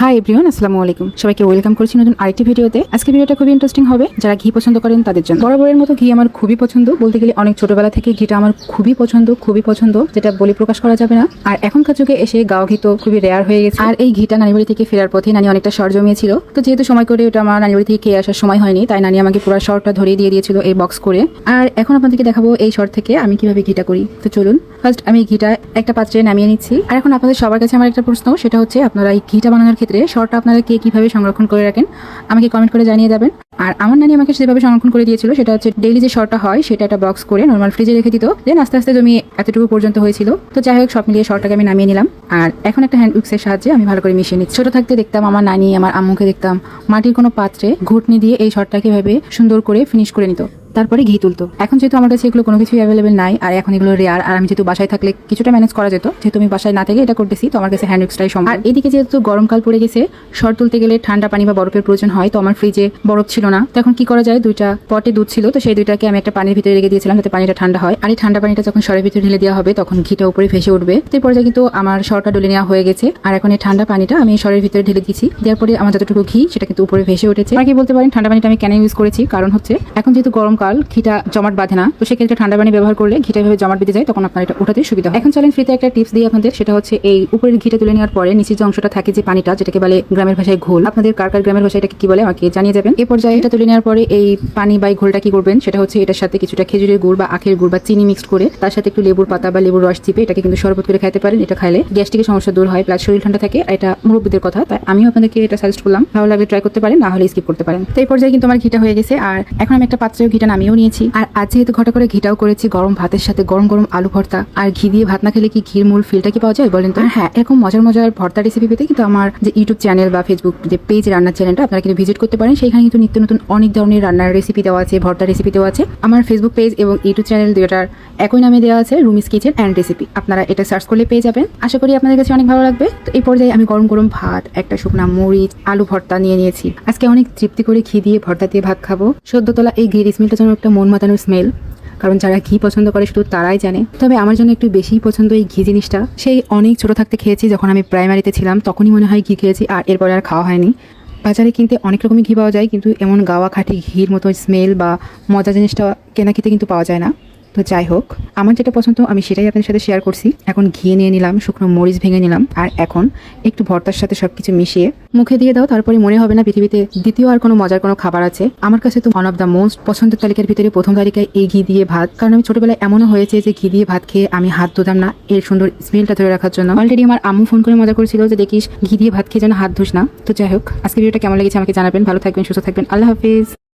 Hi everyone, আসসালামু আলাইকুম। সবাইকে ওয়েলকাম করছি নতুন আরেকটি ভিডিওতে। আজকে ভিডিওটা খুবই ইন্টারেস্টিং হবে যারা ঘি পছন্দ করেন তাদের জন্য। বরাবরের মতো ঘি আমার খুবই পছন্দ, বলতে গেলে অনেক ছোটবেলা থেকে ঘিটা আমার খুবই পছন্দ, যেটা বলে প্রকাশ করা যাবে না। আর এখনকার যুগে এসে গাও ঘি তো খুবই রেয়ার হয়ে গেছে। আর এই ঘিটা নানি বাড়ি থেকে ফেরার পথে নানি অনেকটা শর্ট জমিয়েছিল, তো যেহেতু সময় করে ওটা আমার নানি বাড়ি থেকে খেয়ে আসার সময় হয়নি, তাই নানি আমাকে পুরো শর্টটা ধরিয়ে দিয়ে দিয়েছিল এই বক্স করে। আর এখন আপনাদেরকে দেখাবো এই শর্ট থেকে আমি কিভাবে ঘিটা করি। তো চলুন, ফার্স্ট আমি ঘিটা একটা পাত্রে নামিয়ে নিচ্ছি। আর এখন আপনাদের সবার কাছে আমার একটা প্রশ্ন, সেটা হচ্ছে আপনারা এই ঘিটা বানানোর ক্ষেত্রে শর্টটা আপনারা কে কিভাবে সংরক্ষণ করে রাখেন আমাকে কমেন্ট করে জানিয়ে যাবেন। আর আমার নানি আমাকে যেভাবে সংরক্ষণ করে দিয়েছিল সেটা হচ্ছে ডেইলি যে শর্টটা হয় সেটা একটা বক্স করে নর্মাল ফ্রিজে রেখে দিত, দেন আস্তে আস্তে জমি এতটুকু পর্যন্ত হয়েছিল। তো যাই হোক, সব মিলিয়ে শর্টটাকে আমি নামিয়ে নিলাম। আর এখন একটা হ্যান্ড উইক্সের সাহায্যে আমি ভালো করে মিশিয়ে নিচ্ছি। ছোট থাকতে দেখতাম আমার নানি আমার আম্মুকে দেখতাম মাটির কোনো পাত্রে ঘুটনি দিয়ে এই শর্টটাকে ভাবে সুন্দর করে ফিনিশ করে নিত, তারপরে ঘি তুলতো। এখন যেহেতু আমার কাছে এগুলো কোনো কিছুই অ্যাভেলেবেল নাই, আর এখন এগুলো রেয়ার, আর আমি যেহেতু বাসায় থাকলে কিছুটা ম্যানেজ করা যেত, যেহেতু আমি বাসায় না থেকে এটা করতেছি, তো আমার কাছে হ্যান্ড উইক্সটাই সম্ভব। আর এদিকে যেহেতু গরমকাল পড়ে গেছে, শর্ট তুলতে গেলে ঠান্ডা পানি বা বরফের প্রয়োজন হয়, তো আমার ফ্রিজে বরফ ছিল না। তো এখন কি করা যায়, দুইটা পটে দুধ ছিল, তো সেই দুইটাকে আমি একটা পানির ভিতরে রেখে দিয়েছিলাম যাতে পানিটা ঠান্ডা হয়। আর এই ঠান্ডা পানিটা যখন শর্টের ভিতরে ঢেলে দেওয়া হবে তখন ঘিটা উপরে ভেসে উঠবে। তো এই পর্যায়ে কিন্তু আমার শর্টটা ডলে নেওয়া হয়ে গেছে। আর এখন এই ঠান্ডা পানিটা আমি শর্টের ভিতরে ঢেলে দিয়েছি, দেওয়ার পরে আমার যতটুকু ঘি সেটা কিন্তু উপরে ভেসে উঠেছে। আর কি বলতে পারেন ঠান্ডা পানিটা আমি কেন ইউজ করেছি, কারণ হচ্ছে এখন যেহেতু গরমকাল, ঘিটা জমাট বাঁধে না, তো সেক্ষেত্রে ঠান্ডা পানি ব্যবহার করলে ঘিটা এভাবে জমাট বেঁধে যায়, তখন আপনার এটা উঠাতে সুবিধা হয়। এখন চলেন ফ্রিতে একটা টিপস দিই আপনাদের, সেটা হচ্ছে এই উপরের ঘিটা তুলে নেওয়ার পরে নিচের যে অংশটা থাকে যে পানিটা, যেটাকে বলে গ্রামের ভাষায় ঘোল, আপনাদের কার কার গ্রামের ভাষায় এটাকে কি বলে আমাকে জানিয়ে যাবেন। এই পর্যায়ে এটা তুলে নেওয়ার পরে এই পানি বা ঘোলটা কি করবেন, সেটা হচ্ছে এটার সাথে কিছুটা খেজুরের গুড় বা আখের গুড় বা চিনি মিক্সড করে তার সাথে একটু লেবুর পাতা বা লেবুর রস চিপে এটাকে কিন্তু শরবত করে খাইতে পারেন। এটা খাইলে গ্যাস্ট্রিকের সমস্যা দূর হয়, প্লাস শরীর ঠান্ডা থাকে। এটা মুরব্বীদের কথা, তাই আমিও আপনাদেরকে এটা সাজেস্ট করলাম। ভালো লাগলে ট্রাই করতে পারেন, না হলে স্কিপ করতে পারেন। তো এই পর্যায়ে কিন্তু আমার ঘিটা হয়ে গেছে। আর এখন আমি একটা পাত্রেও ঘিটা নামিয়েও নিয়েছি। আর আজ যেহেতু ঘটা করে ঘিটাও করেছি গরম ভাতের সাথে, গরম গরম আলু ভর্তা। আর ঘি দিয়ে ভাত না খেলে কি ঘির মূল ফিলটা কি পাওয়া যায় বলেন তো? হ্যাঁ, এরকম মজার ভর্তা রেসিপি পেতে কিন্তু আমার যে ইউটিউব চ্যানেল বা ফেসবুক যে পেজ রান্নার চ্যানেলটা আপনারা কিন্তু ভিজিট করতে পারেন। সেখানে কিন্তু নিত্য নতুন অনেক ধরনের রান্নার রেসিপি দেওয়া আছে, ভর্তা রেসিপি দেওয়া আছে। আমার ফেসবুক পেজ এবং ইউটিউব চ্যানেল দুটার একই নামে দেওয়া আছে, রুমিস কিচেন অ্যান্ড রেসিপি। আপনারা এটা সার্চ করলে পেয়ে যাবেন। আশা করি আপনাদের কাছে অনেক ভালো লাগবে। তো এই পর্যায়ে আমি গরম গরম ভাত, একটা শুকনা মরিচ, আলু ভর্তা নিয়ে নিয়েছি। আজকে অনেক তৃপ্তি করে ঘি দিয়ে ভর্তা দিয়ে ভাত খাবো। সদ্য তোলা এই ঘির স্মেলটা যেন একটা মন মাতানোর স্মেল, কারণ যারা ঘি পছন্দ করে শুধু তারাই জানে। তবে আমার জন্য একটু বেশিই পছন্দ এই ঘি জিনিসটা। সেই অনেক ছোট থাকতে খেয়েছি, যখন আমি প্রাইমারিতে ছিলাম তখনই মনে হয় ঘি খেয়েছি, আর এরপরে আর খাওয়া হয়নি। বাজারে কিনতে অনেক রকমই ঘি পাওয়া যায়, কিন্তু এমন গাওয়া খাঁটি ঘির মতো স্মেল বা মজা জিনিসটা কেনা খেতে কিন্তু পাওয়া যায় না। তো যাই হোক, আমার যেটা পছন্দ আমি সেটাই আপনাদের সাথে শেয়ার করছি। এখন ঘি নিয়ে নিলাম, শুকনো মরিচ ভেঙে নিলাম, আর এখন একটু ভর্তার সাথে সবকিছু মিশিয়ে মুখে দিয়ে দাও, তারপরে মনে হবে না পৃথিবীতে দ্বিতীয় আর কোনো মজার কোনো খাবার আছে। আমার কাছে তো ওয়ান অফ দ্য মোস্ট পছন্দের তালিকার ভিতরে প্রথম তালিকায় এই ঘি দিয়ে ভাত। কারণ আমি ছোটবেলায় এমনও হয়েছে যে ঘি দিয়ে ভাত খেয়ে আমি হাত ধুতাম না এর সুন্দর স্মেলটা ধরে রাখার জন্য। অলরেডি আমার আম্মু ফোন করে মজা করেছিল যে দেখিস ঘি দিয়ে ভাত খেয়ে যেন হাত ধুস না। তো যাই হোক, আজকে ভিডিওটা কেমন লেগেছে আমাকে জানাবেন। ভালো থাকবেন, সুস্থ থাকবেন, আল্লাহ হাফিজ।